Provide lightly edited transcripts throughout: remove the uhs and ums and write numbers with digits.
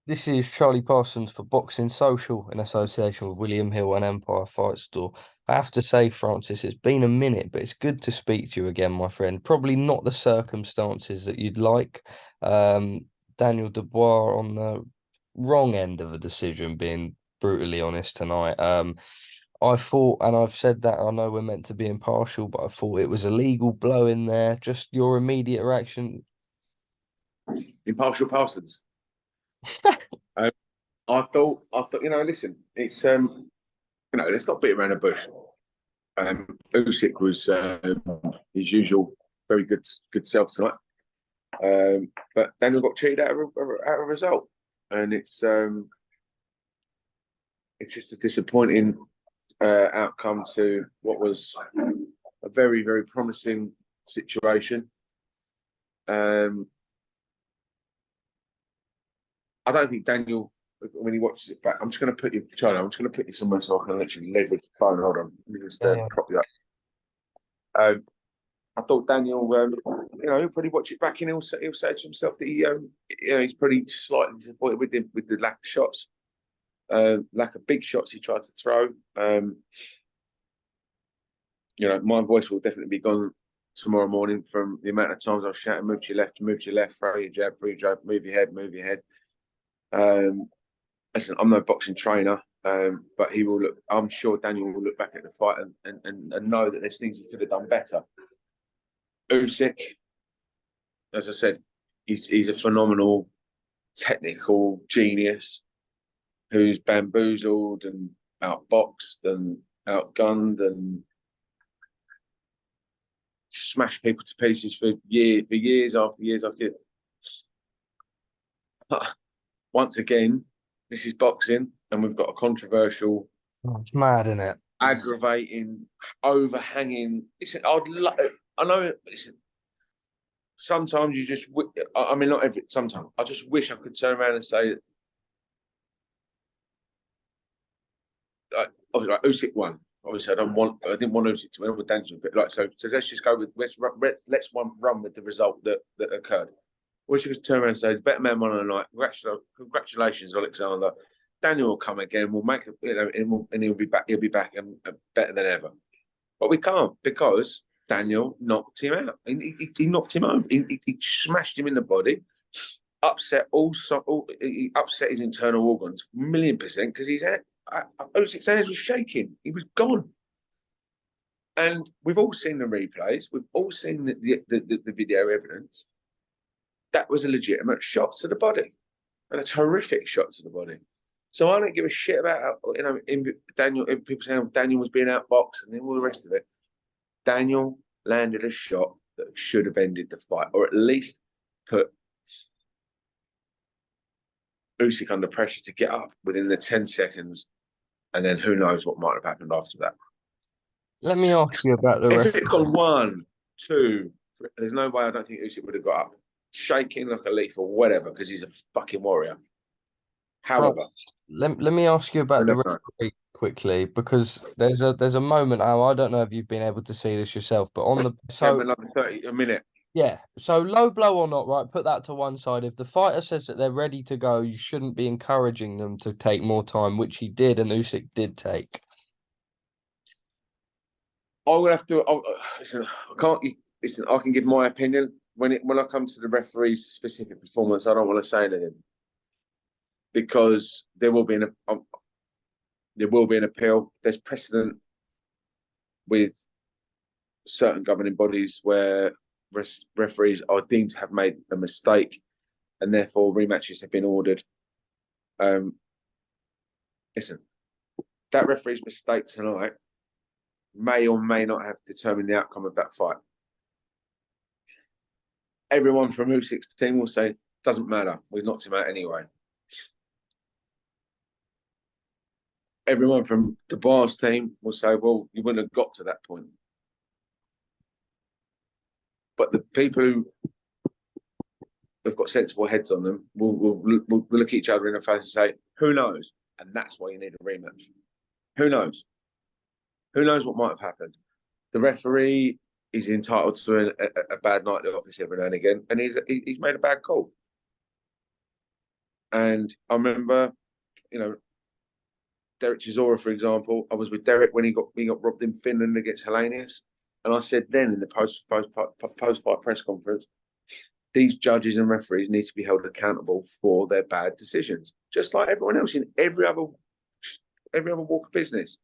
This is Charlie Parsons for Boxing Social in association with William Hill and Empire Fight Store. I have to say, Francis, it's been a minute, but it's good to speak to you again, my friend. Probably not the circumstances that you'd like. Daniel Dubois on the wrong end of a decision, being brutally honest tonight. I thought, and I've said that, I know we're meant to be impartial, but I thought it was a legal blow in there. Just your immediate reaction. Impartial Parsons. Um, I thought, listen, it's let's not beat around the bush. Usyk was his usual very good self tonight, but Daniel got cheated out of a result, and it's just a disappointing outcome to what was a very very promising situation. I don't think Daniel, when he watches it back, I'm just going to put you, Charlie, I'm just going to put you somewhere so I can literally leverage the phone. Hold on. Let me just Yeah. prop you up. I thought Daniel, he'll probably watch it back and he'll say to himself that he's pretty slightly disappointed with the lack of shots, lack of big shots he tried to throw. My voice will definitely be gone tomorrow morning from the amount of times I was shouting, move to your left, throw your jab, move your head, move your head. Listen, I'm no boxing trainer, but he will look. I'm sure Daniel will look back at the fight and know that there's things he could have done better. Usyk, as I said, he's a phenomenal technical genius who's bamboozled and outboxed and outgunned and smashed people to pieces for years after years after years. Once again, this is boxing, and we've got a controversial, It's mad, isn't it? aggravating, overhanging. Listen, I know. Listen, sometimes you just. I mean, not every. Sometimes I just wish I could turn around and say, like Usyk won. Obviously, I didn't want Usyk to win with Daniel, but so let's just go with let's run with the result that occurred. Wish you could turn around and say, better man won on the night. Congratulations, Oleksandr. Daniel will come again. We'll make and he'll be back. He'll be back and better than ever. But we can't because Daniel knocked him out. He knocked him over. He smashed him in the body. He upset his internal organs, 1,000,000%, because he's at Usyk's hands was shaking. He was gone. And we've all seen the replays. We've all seen the video evidence. That was a legitimate shot to the body, and a terrific shot to the body. So I don't give a shit about Daniel. People saying Daniel was being outboxed and all the rest of it. Daniel landed a shot that should have ended the fight, or at least put Usyk under pressure to get up within the 10 seconds, and then who knows what might have happened after that. Let me ask you about the If ref. it gone 1, 2, there's no way I don't think Usyk would have got up, shaking like a leaf or whatever, because he's a fucking warrior. However, Let me ask you about the referee quickly because there's a moment. I don't know if you've been able to see this yourself, but on the another 30 a minute. yeah, so low blow or not, right? Put that to one side. If the fighter says that they're ready to go, you shouldn't be encouraging them to take more time, which he did, and Usyk did take. I would have to listen. I can't listen. I can give my opinion when I come to the referee's specific performance. I don't want to say anything because there will be an appeal. There's precedent with certain governing bodies where referees are deemed to have made a mistake, and therefore rematches have been ordered. Listen, that referee's mistake tonight may or may not have determined the outcome of that fight. Everyone from Usyk's team will say, doesn't matter, we knocked him out anyway. Everyone from Dubois' team will say, well, you wouldn't have got to that point. But the people who have got sensible heads on them will look each other in the face and say, who knows? And that's why you need a rematch. Who knows? Who knows what might have happened? The referee is entitled to a bad night at the office every now and again, and he's made a bad call. And I remember, you know, Derek Chisora, for example. I was with Derek when he got robbed in Finland against Hellenius, and I said then in the post fight press conference, these judges and referees need to be held accountable for their bad decisions, just like everyone else in every other walk of business.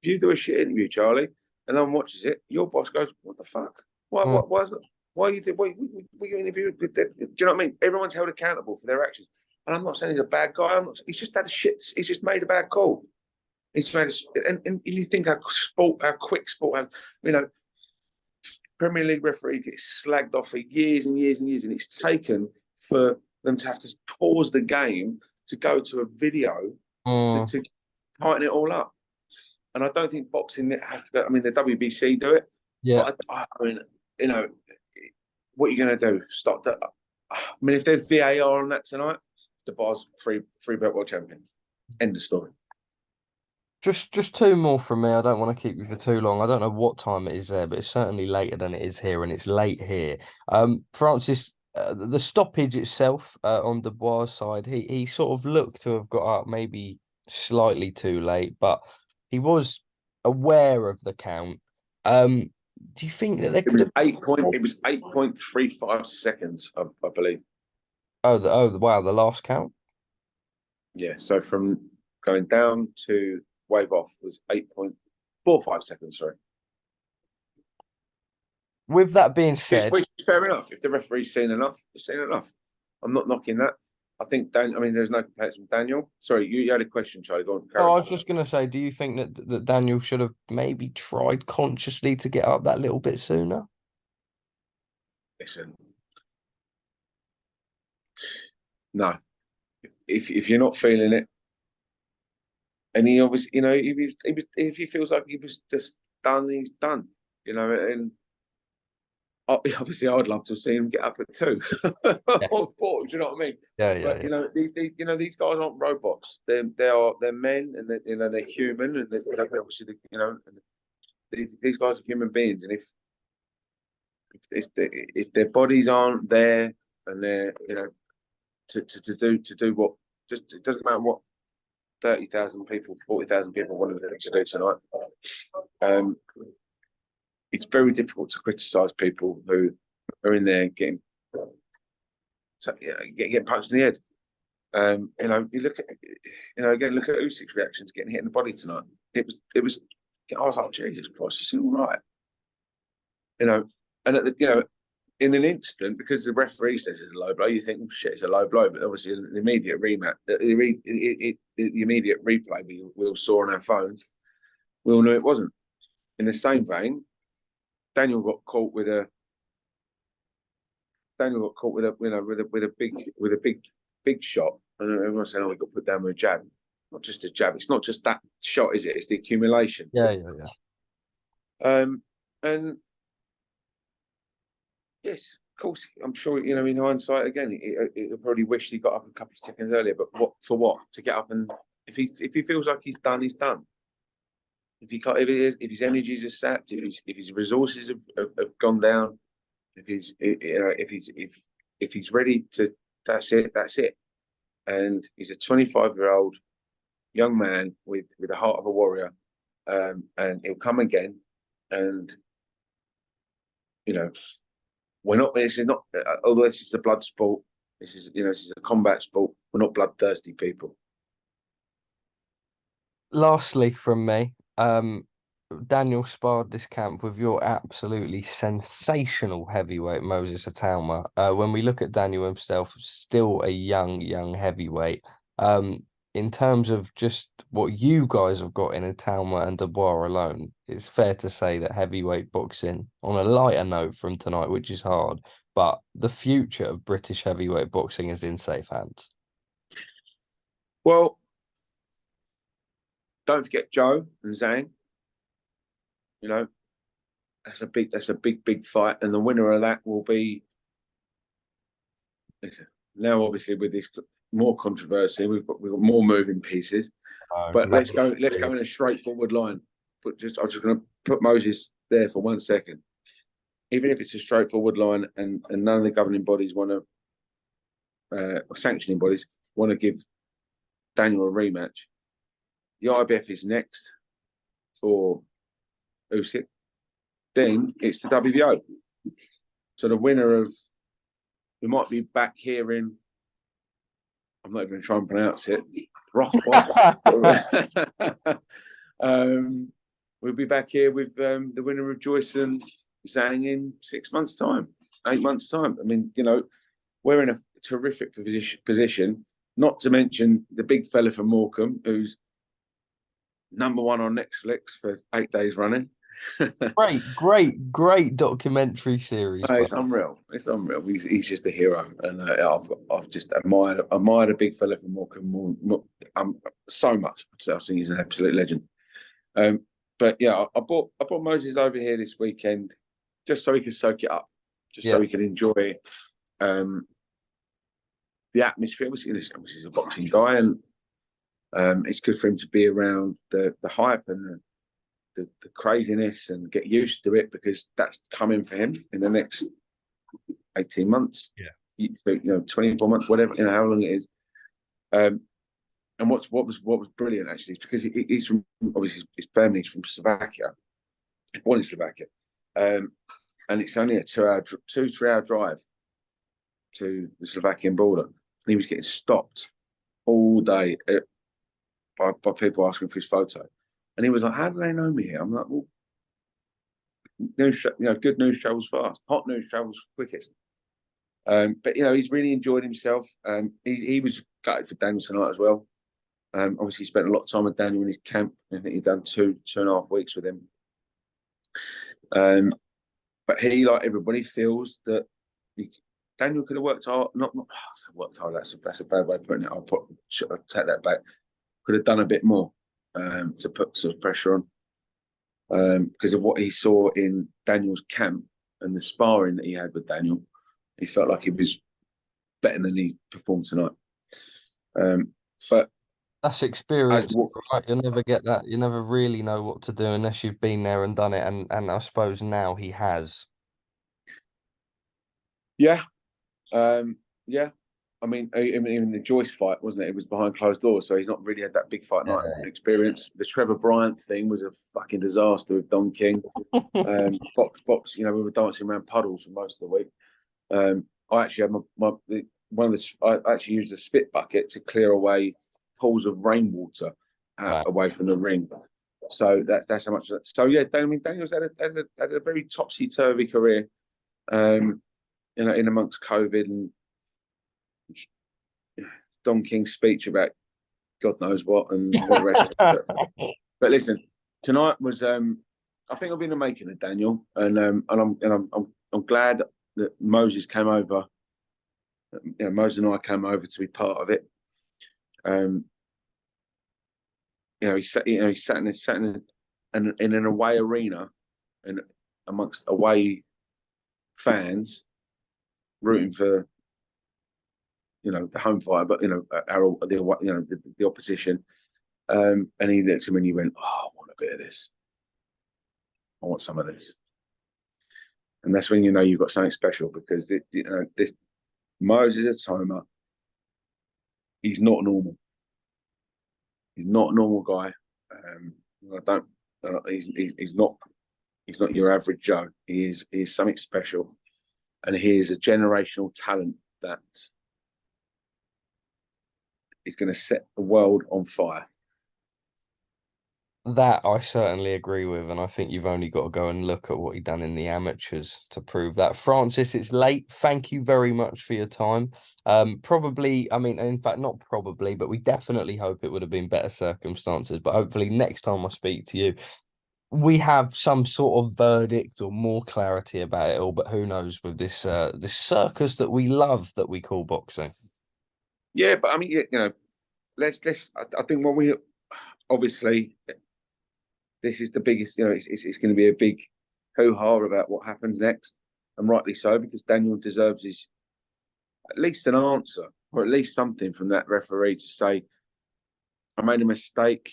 If you do a shit interview, Charlie, and no one watches it, your boss goes, "What the fuck? Why are you doing? Why you interviewing?" Do you know what I mean? Everyone's held accountable for their actions. And I'm not saying he's a bad guy. He's just had a shit. He's just made a bad call. He's made and you think how quick sport, you know, Premier League referee gets slagged off for years and years and years, and it's taken for them to have to pause the game to go to a video to tighten it all up. And I don't think boxing has to go. I mean, the WBC do it, Yeah. but I mean, you know, what are you going to do? Stop that? I mean, if there's VAR on that tonight, Dubois free belt world champion. End of story. Just two more from me. I don't want to keep you for too long. I don't know what time it is there, but it's certainly later than it is here, and it's late here. Francis, the stoppage itself on Dubois' side, he sort of looked to have got up maybe slightly too late, but he was aware of the count. Do you think that there could have It was 8.35 seconds, I believe. Wow, the last count? Yeah, so from going down to wave off was 8.45 seconds, sorry. With that being said, which is fair enough. If the referee's seen enough, he's seen enough. I'm not knocking that. I think I mean, there's no comparison with Daniel. Sorry, you had a question, Charlie. Go on. I was just going to say, do you think that Daniel should have maybe tried consciously to get up that little bit sooner? Listen, no. If you're not feeling it, and he obviously, you know, if he feels like he was just done, he's done. You know, and obviously, I'd love to see him get up at 2 or 4. Do you know what I mean? Yeah. But you know, these guys aren't robots. They're men, and they're human, and obviously, you know, these guys are human beings, and if their bodies aren't there, and they're, you know, to do what, just it doesn't matter what 30,000 people, 40,000 people wanted to do tonight. It's very difficult to criticise people who are in there getting punched in the head. You know, you look at, you know, again, look at Usyk's reactions getting hit in the body tonight. It was. I was like, Jesus Christ, is he all right? You know, and you know, in an instant, because the referee says it's a low blow, you think, oh, shit, it's a low blow. But obviously, the immediate the immediate replay we all saw on our phones, we all knew it wasn't. In the same vein, Daniel got caught with a big shot, and everyone saying, "Oh, we got put down with a jab." Not just a jab. It's not just that shot, is it? It's the accumulation. Yeah. And yes, of course, I'm sure, you know, in hindsight, again, he probably wished he got up a couple of seconds earlier. But what for? What, to get up, and if he feels like he's done, he's done. If he can't, if his energies are sapped, if his resources have gone down, if he's ready to, that's it. And he's a 25-year-old young man with the heart of a warrior, and he'll come again. And you know, we're not. This is not. Although this is a blood sport, this is a combat sport. We're not bloodthirsty people. Lastly, from me, Daniel sparred this camp with your absolutely sensational heavyweight Moses Itauma. When we look at Daniel himself, still a young heavyweight. In terms of just what you guys have got in Itauma and Dubois alone, it's fair to say that heavyweight boxing, on a lighter note from tonight, which is hard, but the future of British heavyweight boxing is in safe hands. Well, don't forget Joe and Zhang. You know, that's a big fight, and the winner of that will be. Now, obviously, with this more controversy, we've got more moving pieces. But let's go in a straightforward line. I'm just going to put Moses there for 1 second. Even if it's a straightforward line, and none of the governing bodies want to, or sanctioning bodies want to give Daniel a rematch. The IBF is next for Usyk. Then it's the WBO. So the winner of, we might be back here in, I'm not even going to try and pronounce it, we'll be back here with the winner of Joyce and Zhang in 6 months' time, 8 months' time. I mean, you know, we're in a terrific position, not to mention the big fella from Morecambe, who's #1 on Netflix for 8 days running. Great documentary series. Oh, it's unreal. It's unreal. He's just a hero, and I've just admired a big fella from Morecambe so much. So I think he's an absolute legend. But yeah, I brought Moses over here this weekend just so he could soak it up, so he could enjoy the atmosphere. Obviously, he's a boxing guy, and it's good for him to be around the hype and the craziness and get used to it, because that's coming for him in the next 18 months. Yeah. 24 months, whatever, how long it is. And what was brilliant actually is because he's from, obviously his family's from Slovakia, born in Slovakia, and it's only a 2-3 hour drive to the Slovakian border. And he was getting stopped all day by people asking for his photo. And he was like, "How do they know me here?" I'm like, "Well, good news travels fast. Hot news travels quickest." But he's really enjoyed himself. He was gutted for Daniel tonight as well. Obviously, he spent a lot of time with Daniel in his camp. I think he'd done 2.5 weeks with him. But he, like everybody, feels that Daniel could have worked hard. Not worked hard. That's a bad way of putting it. I'll take that back. Could have done a bit more to put some pressure on, because of what he saw in Daniel's camp and the sparring that he had with Daniel. He felt like he was better than he performed tonight. But that's experience, right? You'll never get that. You never really know what to do unless you've been there and done it. And I suppose now he has. Yeah. Yeah. I mean, even the Joyce fight, wasn't it? It was behind closed doors, so he's not really had that big fight night experience. The Trevor Bryant thing was a fucking disaster with Don King. Box, we were dancing around puddles for most of the week. I actually had I actually used a spit bucket to clear away pools of rainwater away from the ring. So that's how much. So yeah, Daniel's had a very topsy turvy career, in amongst COVID and Don King's speech about God knows what and all the rest. But listen, tonight was I think I've been the making of Daniel, and I'm glad that Moses came over. Moses and I came over to be part of it. He sat in an away arena and amongst away fans, rooting for the home fighter, but the opposition. And he looked at me and he went, "Oh, I want a bit of this. I want some of this." And that's when you've got something special, because this Moses Itauma, he's not normal. He's not a normal guy. He's not your average Joe. He is something special, and he is a generational talent that is going to set the world on fire. That I certainly agree with, and I think you've only got to go and look at what he done in the amateurs to prove that. Francis, it's late. Thank you very much for your time. Probably, I mean, in fact, not probably, but we definitely hope it would have been better circumstances. But hopefully next time I speak to you, we have some sort of verdict or more clarity about it all. But who knows with this this circus that we love that we call boxing. Yeah, but I mean, let's. I think when we obviously. This is the biggest, it's going to be a big hoo-ha about what happens next, and rightly so, because Daniel deserves at least an answer, or at least something from that referee to say, "I made a mistake.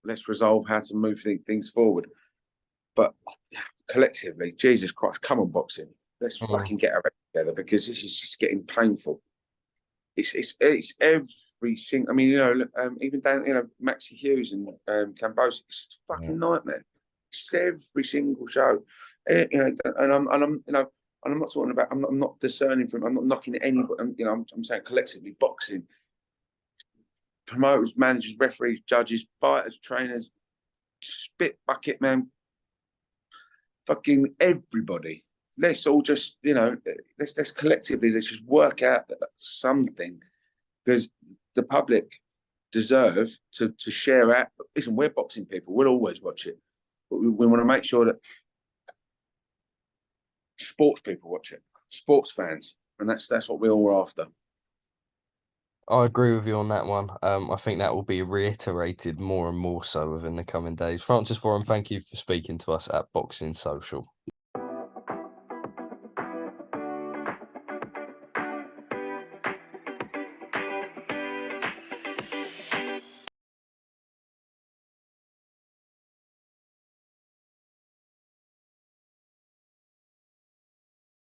Let's resolve how to move things forward." But collectively, Jesus Christ, come on, boxing. Let's fucking get our head together, because this is just getting painful. it's every single. I mean, even down, Maxi Hughes and Cambosis, it's a Yeah. fucking nightmare. It's every single show. And I'm not talking about. I'm not discerning from. I'm not knocking anybody. I'm saying collectively, boxing promoters, managers, referees, judges, fighters, trainers, spit bucket man, fucking everybody. Let's all just, let's collectively, let's just work out something, because the public deserve to share out. Listen, we're boxing people. We'll always watch it, but we want to make sure that sports people watch it, sports fans, and that's what we're all after. I agree with you on that one. I think that will be reiterated more and more so within the coming days. Francis Forum, thank you for speaking to us at Boxing Social.